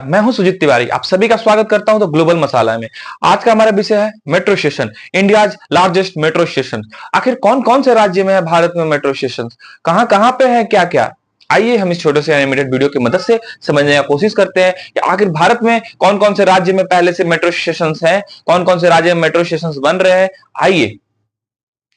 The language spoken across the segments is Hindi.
मैं हूं सुजीत तिवारी। आप सभी का स्वागत करता हूं तो ग्लोबल मसाला में। आज का हमारा विषय है metro station, India's largest metro station. आखिर कौन कौन से राज्य में है भारत में मेट्रो स्टेशन, कहां कहां पे है, क्या क्या। आइए हम इस छोटे से एनिमेटेड वीडियो की मदद से समझने की कोशिश करते हैं कि आखिर भारत में कौन कौन से राज्य में पहले से मेट्रो स्टेशन हैं, कौन कौन से राज्य में मेट्रो स्टेशन बन रहे हैं। आइए।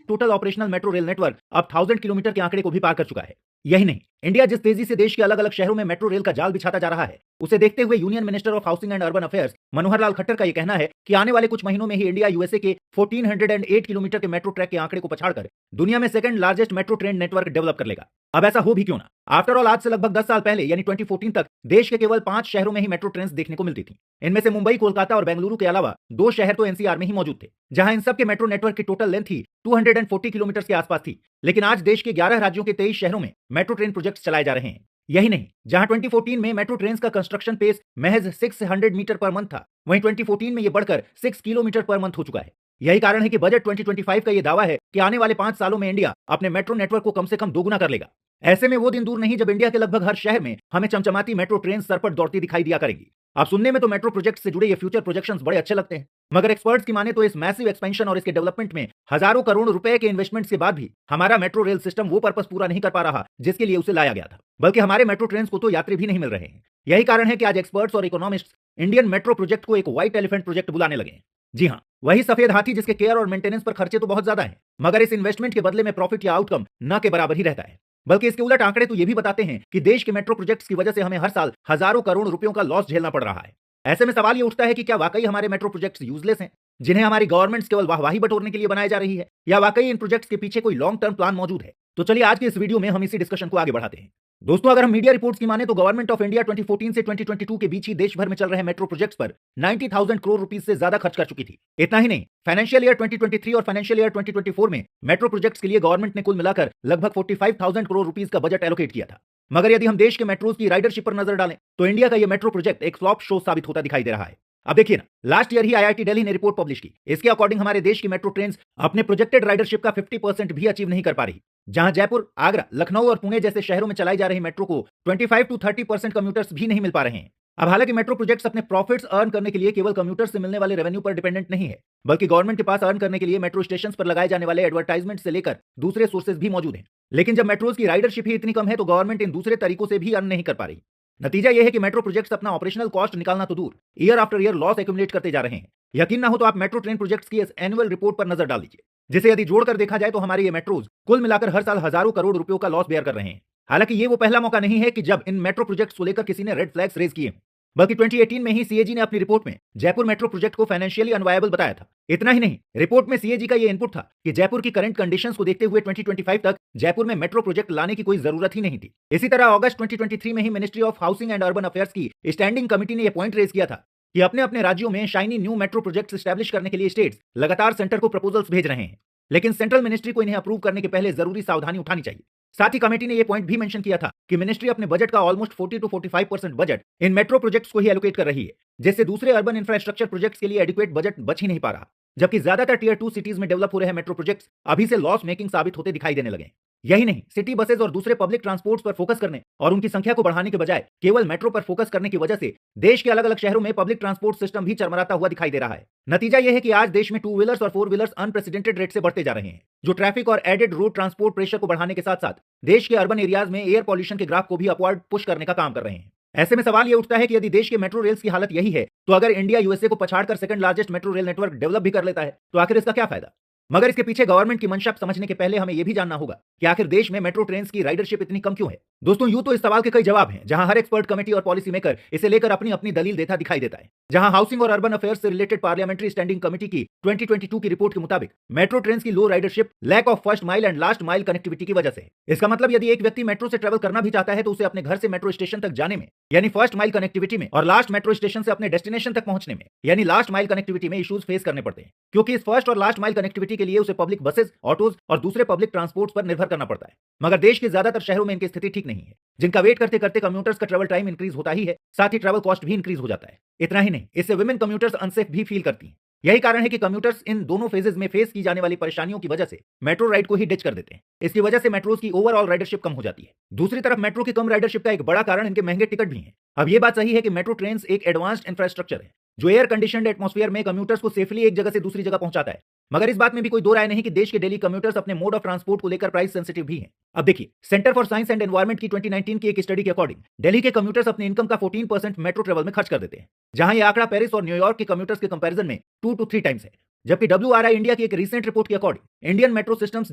Total operational metro rail network अब 1000 किलोमीटर के आंकड़े को भी पार कर चुका है। यही नहीं, इंडिया जिस तेजी से देश के अलग अलग शहरों में मेट्रो रेल का जाल बिछाता जा रहा है, उसे देखते हुए union minister of housing and urban affairs Manohar Lal Khattar का यह कहना है कि आने वाले कुछ महीनों में ही इंडिया यूएसए के 1408 किलोमीटर के मेट्रो ट्रैक के आंकड़े को पछाड़कर दुनिया में second largest metro train network develop कर लेगा। अब ऐसा हो भी क्यों ना। आफ्टर ऑल, आज से लगभग 10 साल पहले यानी 2014 तक देश के केवल 5 शहरों में ही मेट्रो ट्रेन देखने को मिलती थी। इनमें से मुंबई, कोलकाता और बेंगलुरु के अलावा 2 शहर तो एनसीआर में ही मौजूद थे, जहां इन सब के मेट्रो नेटवर्क की टोटल लेंथ ही 240 किलोमीटर के आसपास थी। लेकिन आज देश के 11 राज्यों के 23 शहरों में मेट्रो ट्रेन प्रोजेक्ट्स चलाए जा रहे हैं। यही नहीं, जहां 2014 में मेट्रो ट्रेन का कंस्ट्रक्शन पेस महज 600 मीटर पर मंथ था, वहीं 2014 में यह बढ़कर 6 किलोमीटर पर मंथ हो चुका है। यही कारण है कि बजट 2025 का यह दावा है कि आने वाले 5 सालों में इंडिया अपने मेट्रो नेटवर्क को कम से कम दोगुना कर लेगा। ऐसे में वो दिन दूर नहीं जब इंडिया के लगभग हर शहर में हमें चमचमाती मेट्रो ट्रेन सर पर दौड़ती दिखाई दिया करेगी। आप सुनने में तो मेट्रो प्रोजेक्ट से जुड़े ये फ्यूचर प्रोजेक्शंस बड़े अच्छे लगते हैं, मगर एक्सपर्ट्स की माने तो इस मैसिव एक्सपेंशन और इसके डेवलपमेंट में हजारों करोड़ रुपए के इन्वेस्टमेंट्स के बाद भी हमारा मेट्रो रेल सिस्टम वो पर्पस पूरा नहीं कर पा रहा जिसके लिए उसे लाया गया था, बल्कि हमारे मेट्रो ट्रेन को तो यात्री भी नहीं मिल रहे हैं। यही कारण है कि आज एक्सपर्ट्स और इकोनॉमिस्ट इंडियन मेट्रो प्रोजेक्ट को एक व्हाइट एलिफेंट प्रोजेक्ट बुलाने लगे हैं। जी हाँ, वही सफेद हाथी जिसके केयर और मेंटेनेंस पर खर्चे तो बहुत ज्यादा हैं, मगर इस इन्वेस्टमेंट के बदले में प्रॉफिट या आउटकम न के बराबर ही रहता है। बल्कि इसके उलट आंकड़े तो ये भी बताते हैं कि देश के मेट्रो प्रोजेक्ट्स की वजह से हमें हर साल हजारों करोड़ रुपयों का लॉस झेलना पड़ रहा है। ऐसे में सवाल ये उठता है कि क्या वाकई हमारे मेट्रो प्रोजेक्ट्स यूजलेस हैं, जिन्हें हमारी गवर्नमेंट्स केवल वाहवाही बटोरने के लिए बनाई जा रही है, या वाकई इन प्रोजेक्ट्स के पीछे कोई लॉन्ग टर्म प्लान मौजूद है। तो चलिए आज के इस वीडियो में हम इसी डिस्कशन को आगे बढ़ाते हैं। दोस्तों, अगर हम मीडिया रिपोर्ट्स की माने तो गवर्नमेंट ऑफ इंडिया 2014 से 2022 के बीच ही देश भर में चल रहे मेट्रो प्रोजेक्ट्स पर 90,000 करोड़ रुपीस से ज्यादा खर्च कर चुकी थी। इतना ही नहीं, फाइनेंशियल ईयर 2023 और फाइनेंशियल ईयर 2024 में मेट्रो प्रोजेक्ट्स के लिए गवर्नमेंट ने कुल मिलाकर लगभग 45,000 करोड़ रुपीस का बजट एलोकेट किया था। मगर यदि हम देश के मेट्रोज की राइडरशिप पर नजर डालें तो इंडिया का यह मेट्रो प्रोजेक्ट एक फ्लॉप शो साबित होता दिखाई दे रहा है। अब देखिए ना, लास्ट ईयर ही आईआईटी दिल्ली ने रिपोर्ट पब्लिश की। इसके अकॉर्डिंग हमारे देश की मेट्रो ट्रेन अपने प्रोजेक्टेड राइडरशिप का 50% भी अचीव नहीं कर पा रही। जहां जयपुर, आगरा, लखनऊ और पुणे जैसे शहरों में चलाई जा रही मेट्रो को 25 to 30% कम्यूटर्स भी नहीं मिल पा रहे हैं। अब हालांकि मेट्रो प्रोजेक्ट्स अपने प्रॉफिट्स अर्न करने के लिए केवल कम्यूटर्स से मिलने वाले रेवेन्यू पर डिपेंडेंट नहीं है, बल्कि गवर्नमेंट के पास अर्न करने के लिए मेट्रो स्टेशन पर लगाए जाने वाले एडवर्टाइजमेंट से लेकर दूसरे सोर्सेज भी मौजूद हैं। लेकिन जब मेट्रोज की राइडरशिप ही इतनी कम है तो गवर्नमेंट इन दूसरे तरीकों से भी अर्न नहीं कर पा रही। नतीजा यह है कि मेट्रो प्रोजेक्ट्स अपना ऑपरेशनल कॉस्ट निकालना तो दूर, year after year loss accumulate करते जा रहे हैं। यकीन ना हो तो आप मेट्रो ट्रेन प्रोजेक्ट्स की इस एनुअल रिपोर्ट पर नजर डाल दीजिए, जिसे यदि जोड़कर देखा जाए तो हमारे ये मेट्रोज कुल मिलाकर हर साल हजारों करोड़ रुपयों का लॉस बेयर कर रहे हैं। हालांकि ये वो पहला मौका नहीं है कि जब इन मेट्रो प्रोजेक्ट्स को लेकर किसी ने रेड फ्लैग्स रेज किए, बल्कि 2018 में ही सीएजी ने अपनी रिपोर्ट में जयपुर मेट्रो प्रोजेक्ट को फाइनेंशियली अनवायबल बताया था। इतना ही नहीं, रिपोर्ट में सीएजी का यह इनपुट था कि जयपुर की करंट कंडीशंस को देखते हुए 2025 तक जयपुर में मेट्रो प्रोजेक्ट लाने की कोई जरूरत ही नहीं थी। इसी तरह अगस्त 2023 में ही ministry of housing and urban affairs की स्टैंडिंग कमेटी ने यह पॉइंट रेज किया था कि अपने अपने राज्यों में shiny new metro projects establish करने के लिए स्टेट्स लगातार सेंटर को प्रपोजल्स भेज रहे हैं, लेकिन सेंट्रल मिनिस्ट्री को इन्हें अप्रूव करने के पहले जरूरी सावधानी उठानी चाहिए। साथ ही कमेटी ने यह पॉइंट भी मेंशन किया था कि मिनिस्ट्री अपने बजट का almost 40 to 45% budget in metro projects को ही एलोकेट कर रही है, जिससे दूसरे अर्बन इंफ्रास्ट्रक्चर प्रोजेक्ट्स के लिए एडिक्वेट बजट बच ही नहीं पा रहा। जबकि ज्यादातर टीयर 2 सिटीज में डेवलप हो रहे मेट्रो प्रोजेक्ट्स अभी से लॉस मेकिंग साबित होते दिखाई देने लगे। यही नहीं, सिटी बसेस और दूसरे पब्लिक ट्रांसपोर्ट्स पर फोकस करने और उनकी संख्या को बढ़ाने के बजाय केवल मेट्रो पर फोकस करने की वजह से देश के अलग अलग शहरों में पब्लिक ट्रांसपोर्ट सिस्टम भी चरमराता हुआ दिखाई दे रहा है। नतीजा यह है कि आज देश में 2 व्हीलर्स और 4 व्हीलर्स अनप्रेसिडेंटेड रेट से बढ़ते जा रहे हैं, जो ट्रैफिक और एडेड रोड ट्रांसपोर्ट प्रेशर को बढ़ाने के साथ साथ देश के अर्बन एरियाज में एयर पॉल्यूशन के ग्राफ को भी अपवर्ड पुश करने का काम कर रहे हैं। ऐसे में सवाल यह उठता है कि यदि देश के मेट्रो रेल्स की हालत यही है तो अगर इंडिया यूएसए को पछाड़कर second largest metro rail network develop भी कर लेता है तो आखिर इसका क्या फायदा। मगर इसके पीछे गवर्नमेंट की मंशा समझने के पहले हमें यह भी जानना होगा कि आखिर देश में मेट्रो ट्रेन की राइडरशिप इतनी कम क्यों है। दोस्तों, यूं तो इस सवाल के कई जवाब हैं, जहां हर एक्सपर्ट कमेटी और पॉलिसी मेकर इसे लेकर अपनी अपनी दलील देता दिखाई देता है। जहां हाउसिंग और अर्बन अफेयर्स से रिलेटेड पार्लियामेंट्री स्टैंडिंग कमेटी की 2022 की रिपोर्ट के मुताबिक मेट्रो ट्रेन की low ridership lack of first mile and last mile connectivity की वजह से। इसका मतलब यदि एक व्यक्ति मेट्रो से ट्रेवल करना भी चाहता है तो उसे अपने घर से मेट्रो स्टेशन तक जाने में यानी फर्स्ट माइल कनेक्टिविटी में और लास्ट मेट्रो स्टेशन से अपने डेस्टिनेशन तक पहुंचने में यानी लास्ट माइल कनेक्टिविटी में इश्यूज फेस करने पड़ते हैं, क्योंकि इस फर्स्ट और लास्ट माइल कनेक्टिविटी के लिए उसे पब्लिक बसेस, ऑटोज और दूसरे पब्लिक ट्रांसपोर्ट पर निर्भर करना पड़ता है। मगर देश के ज्यादातर शहरों में इनकी स्थिति ठीक नहीं है, जिनका वेट करते करते कम्यूटर्स का ट्रेवल टाइम इंक्रीज होता ही है, साथ ही ट्रेवल कॉस्ट भी इंक्रीज हो जाता है। इतना ही नहीं, इससे वुमेन कम्यूटर्स अनसेफ भी फील करती हैं। यही कारण है कि कम्यूटर्स इन दोनों फेजेस में फेस की जाने वाली परेशानियों की वजह से मेट्रो राइड को ही डिच कर देते हैं। इसकी वजह से मेट्रोज की ओवरऑल राइडरशिप कम हो जाती है। दूसरी तरफ मेट्रो की कम राइडरशिप का एक बड़ा कारण इनके महंगे टिकट भी है। अब ये बात सही है कि मेट्रो ट्रेन एक एडवांस्ड इंफ्रास्ट्रक्चर है जो एयर कंडीशनड एटमॉस्फेयर में कम्यूटर्स को सेफली एक जगह से दूसरी जगह पहुंचाता है। मगर इस बात में भी कोई दो राय नहीं कि देश के डेली कम्यूटर्स अपने मोड ऑफ ट्रांसपोर्ट को लेकर प्राइस सेंसिटिव भी हैं। अब देखिए, centre for science and environment की 2019 की एक स्टडी के अकॉर्डिंग दिल्ली के कम्यूटर्स अपने इनकम का 14% मेट्रो ट्रेवल में खर्च कर देते हैं, जहां यह आंकड़ा पेरिस और न्यूयॉर्क के कम्यूटर्स के कंपैरिजन में 2 to 3 टाइम्स है। जबकि WRI इंडिया की एक रीसेंट रिपोर्ट के according Indian metro systems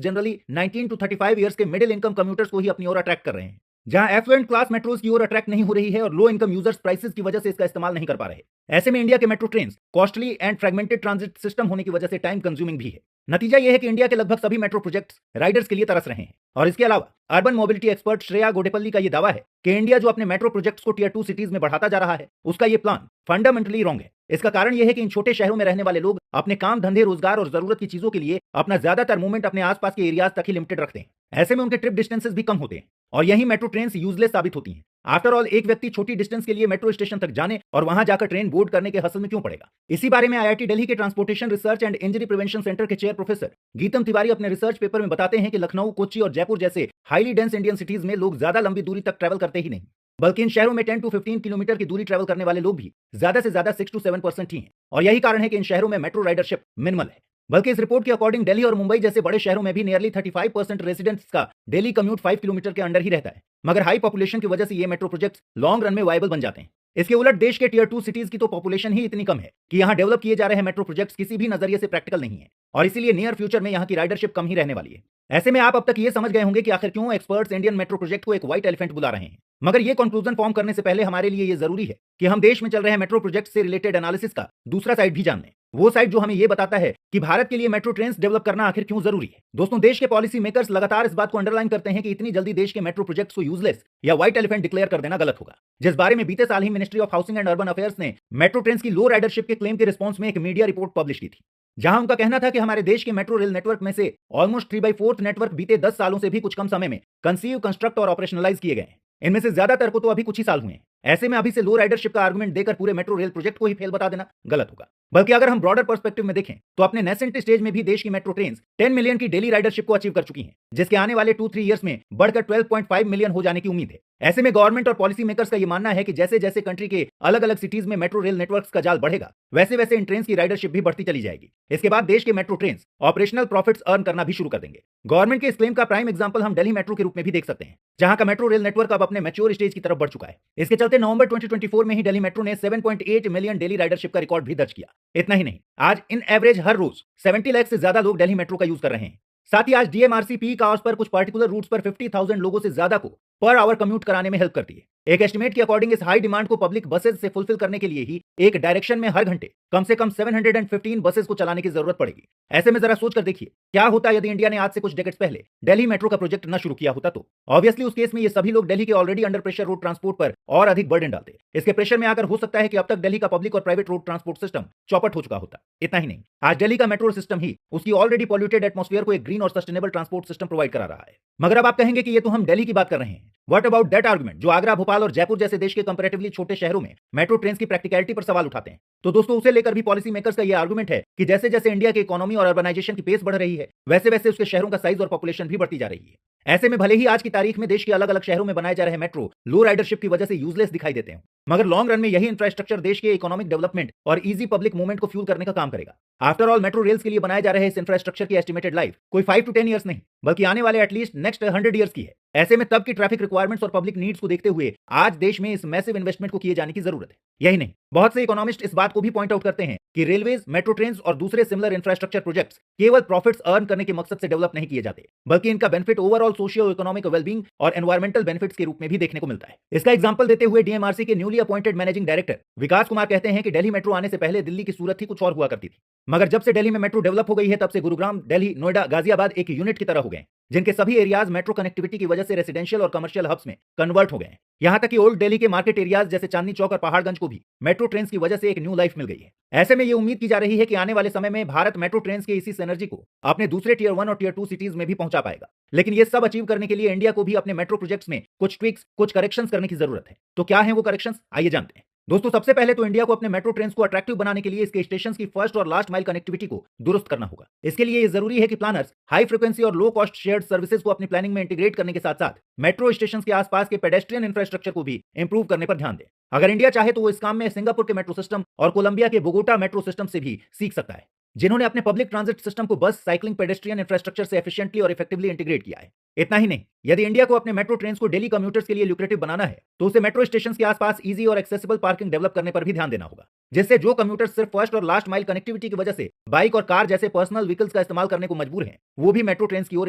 generally 19 to 35 years के मिडिल इनकम कम्यूटर्स को ही अपनी ओर अट्रैक्ट कर रहे हैं, जहां एफ्लुएंट क्लास मेट्रोज की ओर अट्रैक्ट नहीं हो रही है और लो इनकम यूजर्स प्राइसेस की वजह से इसका इस्तेमाल नहीं कर पा रहे। ऐसे में इंडिया के metro train costly and fragmented transit system होने की वजह से टाइम कंज्यूमिंग भी है। नतीजा यह है कि इंडिया के लगभग सभी मेट्रो प्रोजेक्ट्स राइडर्स के लिए तरस रहे हैं। और इसके अलावा अर्बन मोबिलिटी एक्सपर्ट श्रेया गोडेपल्ली का यह दावा है कि इंडिया जो अपने मेट्रो प्रोजेक्ट्स को टियर 2 सिटीज में बढ़ाता जा रहा है, उसका यह प्लान फंडामेंटली रॉन्ग है। इसका कारण यह है कि इन छोटे शहरों में रहने वाले लोग अपने काम धंधे रोजगार और जरूरत की चीजों के लिए अपना ज्यादातर मूवमेंट अपने आसपास के एरियाज तक ही लिमिटेड रखते हैं। ऐसे में उनके ट्रिप डिस्टेंसेस भी कम होते हैं और यही मेट्रो ट्रेन यूजलेस साबित होती हैं। आफ्टर ऑल, एक व्यक्ति छोटी डिस्टेंस के लिए मेट्रो स्टेशन तक जाने और वहां जाकर ट्रेन बोर्ड करने के हसल में क्यों पड़ेगा? इसी बारे में IIT दिल्ली के transportation research and injury prevention centre के चेयर प्रोफेसर गीतम तिवारी अपने रिसर्च पेपर में बताते हैं कि लखनऊ, कोच्चि और जयपुर जैसे हाईली डेंस इंडियन सिटीज में लोग ज्यादा लंबी दूरी तक ट्रैवल करते ही नहीं, बल्कि इन शहरों में 10 to 15 किलोमीटर की दूरी ट्रैवल करने वाले लोग भी ज्यादा से ज्यादा 6 to 7% ही हैं। और यही कारण है कि इन शहरों में मेट्रो राइडरशिप मिनिमल है। बल्कि इस रिपोर्ट के अकॉर्डिंग दिल्ली और मुंबई जैसे बड़े शहरों में भी नियरली 35% रेजिडेंट्स का डेली कम्यूट 5 किलोमीटर के अंडर ही रहता है। मगर हाई पॉपुलेशन की वजह से ये मेट्रो प्रोजेक्ट्स लॉन्ग रन में वायबल बन जाते हैं। इसके उलट देश के टियर 2 सिटीज की तो पॉपुलेशन ही इतनी कम है कि यहाँ डेवलप किए जा रहे मेट्रो प्रोजेक्ट्स किसी भी नजरिए से प्रैक्टिकल नहीं है और इसीलिए नियर फ्यूचर में यहाँ की राइडरशिप कम ही रहने वाली है। ऐसे में आप अब तक ये समझ गए होंगे कि आखिर क्यों एक्सपर्ट्स इंडियन मेट्रो प्रोजेक्ट को एक व्हाइट एलिफेंट बुला रहे हैं। मगर ये कंक्लूजन फॉर्म करने से पहले हमारे लिए ये जरूरी है कि हम देश में चल रहे मेट्रो प्रोजेक्ट से रिलेटेड एनालिसिस का दूसरा साइड भी जान लें, वो साइड जो हमें ये बताता है कि भारत के लिए मेट्रो ट्रेन डेवलप करना आखिर क्यों जरूरी है। दोस्तों, देश के पॉलिसी मेकर्स लगातार इस बात को अंडरलाइन करते हैं कि इतनी जल्दी देश के मेट्रो प्रोजेक्ट्स को यूजलेस या व्हाइट एलिफेंट डिक्लेयर कर देना गलत होगा, जिस बारे में बीते साल ही ministry of housing and urban affairs ने मेट्रो ट्रेन की लो राइडरशिप के क्लेम के रिस्पॉन्स में एक मीडिया रिपोर्ट पब्लिश की थी, जहां उनका कहना था कि हमारे देश के मेट्रो रेल नेटवर्क में से ऑलमोस्ट 3/4 नेटवर्क बीते 10 सालों से भी कुछ कम समय में कंसीव, कंस्ट्रक्ट और ऑपरेशनलाइज किए गए हैं। इनमें से ज्यादातर को तो अभी कुछ ही साल हुए हैं। ऐसे में अभी से लो राइडरशिप का आर्गुमेंट देकर पूरे मेट्रो रेल प्रोजेक्ट को ही फेल बता देना गलत होगा। बल्कि अगर हम ब्रॉडर पर्सपेक्टिव में देखें तो अपने नेसेंट स्टेज में भी देश की मेट्रो ट्रेन 10 मिलियन की डेली राइडरशिप को अचीव कर चुकी हैं, जिसके आने वाले 2-3 ईयर्स में बढ़कर 12.5 मिलियन हो जाने की उम्मीद है। ऐसे में गवर्नमेंट और पॉलिसी मेकर्स का यह मानना है कि जैसे जैसे कंट्री के अलग अलग सिटीज में मेट्रो रेल नेटवर्क्स का जाल बढ़ेगा, वैसे वैसे इन ट्रेन की राइडरशिप भी बढ़ती चली जाएगी। इसके बाद देश के metro train operational profits earn करना भी शुरू कर देंगे। गवर्नमेंट के इस क्लेम का प्राइम एग्जांपल हम दिल्ली मेट्रो के रूप में भी देख सकते हैं, जहां का मेट्रो रेल नेटवर्क अब अपने मैच्योर स्टेज की तरफ बढ़ चुका है। इसके चलते नवंबर 2024 में ही दिल्ली मेट्रो ने 7.8 मिलियन डेली राइडरशिप का रिकॉर्ड भी दर्ज किया। इतना ही नहीं, आज इन एवरेज हर रोज 70 लाख से ज्यादा लोग दिल्ली मेट्रो का यूज कर रहे हैं। साथ ही आज DMRC पीक आवर्स पर कुछ पर्टिकुलर रूट्स पर 50,000 लोगों से ज्यादा को पर आवर कम्यूट कराने में हेल्प करती है। एक एस्टिमेट के अकॉर्डिंग इस हाई डिमांड को पब्लिक बसेज से फुलफिल करने के लिए ही एक डायरेक्शन में हर घंटे कम से कम 715 बसेज को चलाने की जरूरत पड़ेगी। ऐसे में जरा सोच कर देखिए, क्या होता यदि इंडिया ने आज से कुछ डेकेड्स पहले दिल्ली मेट्रो का प्रोजेक्ट न शुरू किया होता तो? ऑब्वियसली उस केस में ये सभी लोग दिल्ली के already under pressure road transport पर और अधिक बर्डन डालते। इसके प्रेशर में आकर हो सकता है कि अब तक दिल्ली का पब्लिक और प्राइवेट रोड ट्रांसपोर्ट सिस्टम चौपट हो चुका होता। इतना ही नहीं, आज दिल्ली का मेट्रो सिस्टम ही उसकी ऑलरेडी पॉल्यूटेड एटमॉस्फेयर को एक ग्रीन और सस्टेनेबल ट्रांसपोर्ट सिस्टम प्रोवाइड करा रहा है। मगर अब आप कहेंगे कि ये तो हम दिल्ली की बात कर रहे हैं। व्हाट अबाउट दैट आर्गुमेंट जो आगरा, भोपाल और जयपुर जैसे देश के कंपैरेटिवली छोटे शहरों में मेट्रो ट्रेन की प्रैक्टिकलिटी पर सवाल उठाते हैं? तो दोस्तों, उसे लेकर भी पॉलिसी मेकर्स का यह आर्गुमेंट है कि जैसे जैसे इंडिया की इकोनॉमी और अर्बनाइजेशन की पेस बढ़ रही है, वैसे वैसे उसके शहरों का साइज और पॉपुलेशन भी बढ़ती जा रही है। ऐसे में भले ही आज की तारीख में देश के अलग अलग शहरों में बनाए जा रहे मेट्रो लो राइडरशिप की वजह से यूजलेस दिखाई देते हैं, मगर लॉन्ग रन में यही इंफ्रास्ट्रक्चर देश के इकोनॉमिक डेवलपमेंट और इजी पब्लिक मूवमेंट को फ्यूल करने का काम करेगा। आफ्टर ऑल, मेट्रो रेल्स के लिए बनाए जा रहे इस इंफ्रास्ट्रक्चर की एस्टिमेटेड लाइफ कोई 5 to 10 ईयर्स नहीं, बल्कि आने वाले एटलीस्ट नेक्स्ट 100 ईयर्स की है। ऐसे में तब की ट्रैफिक रिक्वायरमेंट्स और पब्लिक नीड्स को देखते हुए आज देश में इस मैसिव इन्वेस्टमेंट को किए जाने की जरूरत है। यही नहीं, बहुत से इकोनॉमिस्ट इस बात को भी पॉइंट आउट करते हैं कि रेलवेज, मेट्रो ट्रेन और दूसरे सिमिलर इंफ्रास्ट्रक्चर प्रोजेक्ट्स केवल प्रॉफिट्स अर्न करने के मकसद से डेवलप नहीं किए जाते, बल्कि इनका benefit overall socio economic wellbeing और एनवायरमेंटल बेनिफिट्स के रूप में भी देखने को मिलता है। इसका एग्जांपल देते हुए DMRC के न्यूली अपॉइंटेड मैनेजिंग डायरेक्टर विकास कुमार कहते हैं कि दिल्ली मेट्रो आने से पहले दिल्ली की सूरत ही कुछ और हुआ करती थी, मगर जब से दिल्ली में मेट्रो डेवलप हो गई है तब से गुरुग्राम, दिल्ली, नोएडा, गाजियाबाद एक यूनिट की तरह हो गए, जिनके सभी एरियाज मेट्रो कनेक्टिविटी की वजह से रेसिडेंशियल और कमर्शियल हब्स में कन्वर्ट हो गए हैं। यहां तक कि ओल्ड दिल्ली के मार्केट एरियाज जैसे चांदनी चौक और पहाड़गंज को भी मेट्रो ट्रेन की वजह से एक न्यू लाइफ मिल गई है। ऐसे में ये उम्मीद की जा रही है कि आने वाले समय में भारत मेट्रो ट्रेन के इसी एनर्जी को अपने दूसरे टियर 1 और टियर 2 सिटीज में भी पहुंचा पाएगा। लेकिन ये सब अचीव करने के लिए इंडिया को भी अपने मेट्रो प्रोजेक्ट्स में कुछ ट्विक्स, कुछ करेक्शंस करने की जरूरत है। तो क्या है वो करेक्शंस, आइए जानते हैं। दोस्तों, सबसे पहले तो इंडिया को अपने मेट्रो ट्रेन को अट्रैक्टिव बनाने के लिए इसके स्टेशन की फर्स्ट और लास्ट माइल कनेक्टिविटी को दुरुस्त करना होगा। इसके लिए ये जरूरी है कि प्लानर्स हाई फ्रीक्वेंसी और लो कॉस्ट शेयर्ड सर्विसेज को अपनी प्लानिंग में इंटीग्रेट करने के साथ साथ मेट्रो स्टेशन के आसपास के पेडेस्ट्रियन इंफ्रास्ट्रक्चर को भी इंप्रूव करने पर ध्यान दें। अगर इंडिया चाहे तो वो इस काम में सिंगापुर के मेट्रो सिस्टम और कोलंबिया के बोगोटा मेट्रो सिस्टम से भी सीख सकता है, जिन्होंने अपने पब्लिक ट्रांजिट सिस्टम को बस, साइकिलिंग, पेडेस्ट्रियन इंफ्रास्ट्रक्चर से एफिशिएंटली और इफेक्टिवली इंटीग्रेट किया है। इतना ही नहीं, यदि इंडिया को अपने मेट्रो ट्रेन को डेली कम्यूटर्स के लिए ल्यूक्रेटिव बनाना है तो उसे मेट्रो स्टेशन के आसपास इजी और एक्सेसिबल पार्किंग डेवलप करने पर भी ध्यान देना होगा, जिससे जो कम्यूटर्स सिर्फ फर्स्ट और लास्ट माइल कनेक्टिविटी की वजह से बाइक और कार जैसे पर्सनल व्हीकल्स का इस्तेमाल करने को मजबूर हैं, वो भी मेट्रो ट्रेन की ओर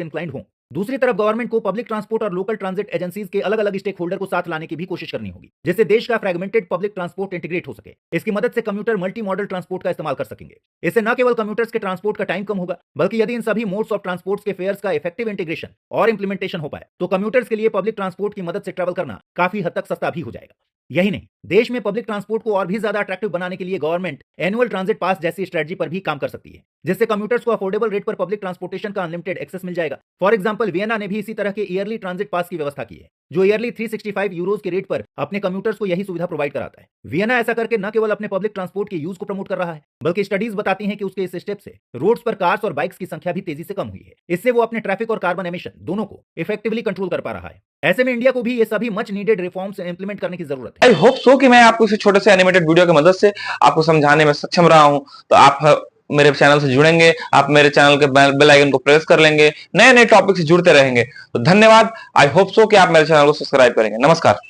इंक्लाइंड हों। दूसरी तरफ गवर्नमेंट को पब्लिक ट्रांसपोर्ट और लोकल ट्रांजिट एजेंसीज के अलग अलग स्टेक होल्डर को साथ लाने की भी कोशिश करनी होगी, जिससे देश का फ्रेगमेंटेड पब्लिक ट्रांसपोर्ट इंटीग्रेट हो सके। इसकी मदद से कम्यूटर मल्टी मॉडल ट्रांसपोर्ट का इस्तेमाल कर सकेंगे। इससे न केवल कम्यूटर्स के ट्रांसपोर्ट का टाइम कम होगा, बल्कि यदि इन सभी मोड्स ऑफ ट्रांसपोर्ट के फेयर्स का इफेक्टिव इंटीग्रेशन और इंप्लीमेंटेशन हो पाए तो कम्यूटर्स के लिए पब्लिक ट्रांसपोर्ट की मदद से ट्रैवल करना काफी हद तक सस्ता भी हो जाएगा। यही नहीं, देश में पब्लिक ट्रांसपोर्ट को और भी ज्यादा अट्रैक्टिव बनाने के लिए गवर्नमेंट एनुअल ट्रांजिट पास जैसी स्ट्रेटजी पर भी काम कर सकती है, जिससे कम्यूटर्स को अफोर्डेबल रेट पर पब्लिक ट्रांसपोर्टेशन का अनलिमिटेड एक्सेस मिल जाएगा। फॉर एग्जांपल, वियना ने भी इसी तरह के ईयरली ट्रांजिट पास की व्यवस्था की है, जो ईयरली 365 यूरोज के रेट पर अपने कम्यूटर्स को यही सुविधा प्रोवाइड कराता है। वियना ऐसा करके न केवल अपने पब्लिक ट्रांसपोर्ट के यूज को प्रमोट कर रहा है, बल्कि स्टडीज बताती हैं कि उसके इस स्टेप से रोड्स पर कार्स और बाइक्स की संख्या भी तेजी से कम हुई है। इससे वो अपने ट्रैफिक और कार्बन एमिशन दोनों को इफेक्टिवली कंट्रोल कर पा रहा है। ऐसे में इंडिया को भी ये सभी मच नीडेड रिफॉर्म्स इंप्लीमेंट करने की जरूरत है। आई होप सो कि मैं आपको इस छोटे से एनिमेटेड वीडियो की मदद से आपको समझाने में सक्षम रहा हूं। तो आप मेरे चैनल से जुड़ेंगे, आप मेरे चैनल के बेल आइकन को प्रेस कर लेंगे, नए नए टॉपिक से जुड़ते रहेंगे। तो धन्यवाद। आई होप सो कि आप मेरे चैनल को सब्सक्राइब करेंगे। नमस्कार।